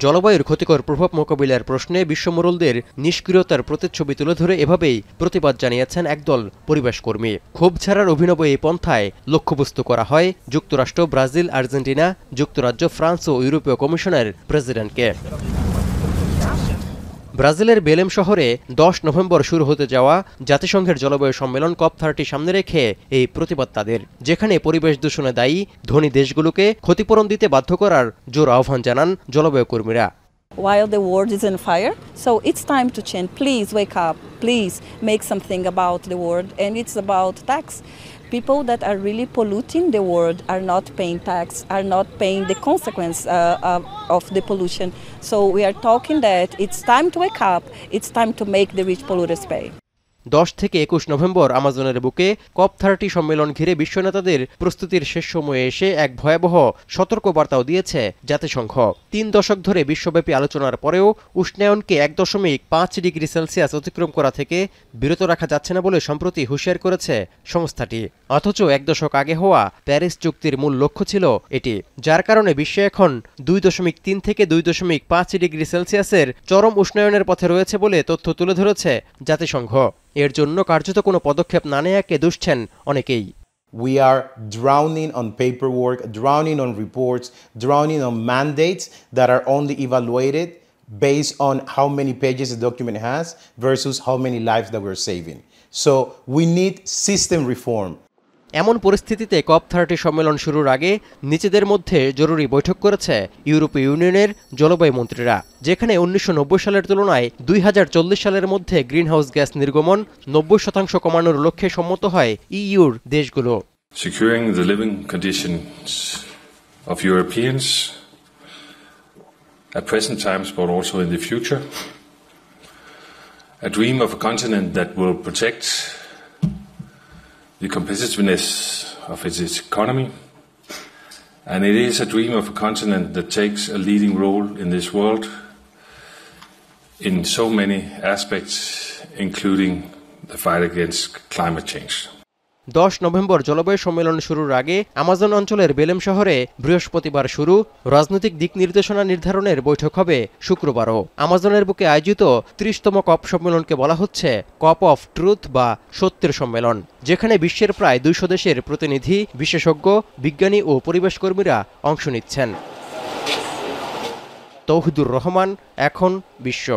জলবায়ুর ক্ষতিকর প্রভাব মোকাবিলার প্রশ্নে বিশ্বমোড়লদের নিষ্ক্রিয়তার প্রতিচ্ছবি তুলে ধরে এভাবেই প্রতিবাদ জানিয়েছেন একদল পরিবেশকর্মী। ক্ষোভ ছাড়ার অভিনব এই পন্থায় লক্ষ্যবস্তু করা হয় যুক্তরাষ্ট্র, ব্রাজিল, আর্জেন্টিনা, যুক্তরাজ্য, ফ্রান্স ও ইউরোপীয় কমিশনের প্রেসিডেন্টকে। ব্রাজিলের বেলেম শহরে 10 নভেম্বর শুরু হতে যাওয়া জাতিসংঘের জলবায়ু সম্মেলন COP30 সামনে রেখে এই প্রতিবাদ তাদের, যেখানে পরিবেশ দূষণে দায়ী ধনী দেশগুলোকে ক্ষতিপূরণ দিতে বাধ্য করার জোর আহ্বান জানান জলবায়ু কর্মীরা। While the world is on fire, so it's time to change. Please wake up. Please make something about the world, and it's about tax. People that are really polluting the world are not paying tax, are not paying the consequence of the pollution. So we are talking that it's time to wake up. It's time to make the rich polluters pay. 10 থেকে 21 November আমাজনের বুকে COP30 সম্মেলন ঘিরে বিশ্ব নেতাদের প্রস্তুতির শেষ সময়ে এসে এক ভয়াবহ সতর্কবার্তাও দিয়েছে জাতিসংঘ। 3 দশক ধরে বিশ্বব্যাপী আলোচনার পরেও উষ্ণায়নকে 1.5 ডিগ্রি সেলসিয়াস অতিক্রম করা থেকে বিরত রাখা যাচ্ছে না বলে সম্প্রতি হুঁশিয়ার করেছে সংস্থাটি। অথচ 1 দশক আগে হওয়া প্যারিস চুক্তির মূল লক্ষ্য ছিল এটি, যার কারণে বিশ্বে এখন 2.3 থেকে 2.5 ডিগ্রি সেলসিয়াসের চরম উষ্ণায়নের পথে রয়েছে বলে তথ্য তুলে ধরেছে জাতিসংঘ। এর জন্য কার্যত কোনো পদক্ষেপ না নেয়াকে দুষছেন অনেকেই। We are drowning on paperwork, drowning on reports, drowning on mandates that are only evaluated based on how many pages a document has versus how many lives that we're saving. So we need system reform. এমন পরিস্থিতিতে COP30 সম্মেলন শুরুর আগে নিজেদের মধ্যে জরুরি বৈঠক করেছে ইউরোপীয় ইউনিয়নের জলবায়ু মন্ত্রীরা, যেখানে 1990 সালের তুলনায় 2040 সালের মধ্যে গ্রিনহাউস গ্যাস নির্গমন 90% কমানোর লক্ষ্যে সম্মত হয় ইইউর দেশগুলো। Securing the living conditions of Europeans at present times but also in the future. A dream of a continent that will protect the competitiveness of its economy, and it is a dream of a continent that takes a leading role in this world in so many aspects, including the fight against climate change. 10 November জলবায়ু সম্মেলন শুরুর আগে Amazon অঞ্চলের Belém শহরে বৃহস্পতিবার শুরু রাজনৈতিক দিক নির্দেশনা নির্ধারণের বৈঠক হবে শুক্রবারও। আমাজনের বুকে আয়োজিত 30তম COP সম্মেলনকে বলা হচ্ছে COP অফ ট্রুথ বা সত্যের সম্মেলন, যেখানে বিশ্বের প্রায় 200 দেশের প্রতিনিধি, বিশেষজ্ঞ, বিজ্ঞানী ও পরিবেশ কর্মীরা অংশ নিচ্ছেন। তৌহিদুর রহমান, এখন বিশ্ব।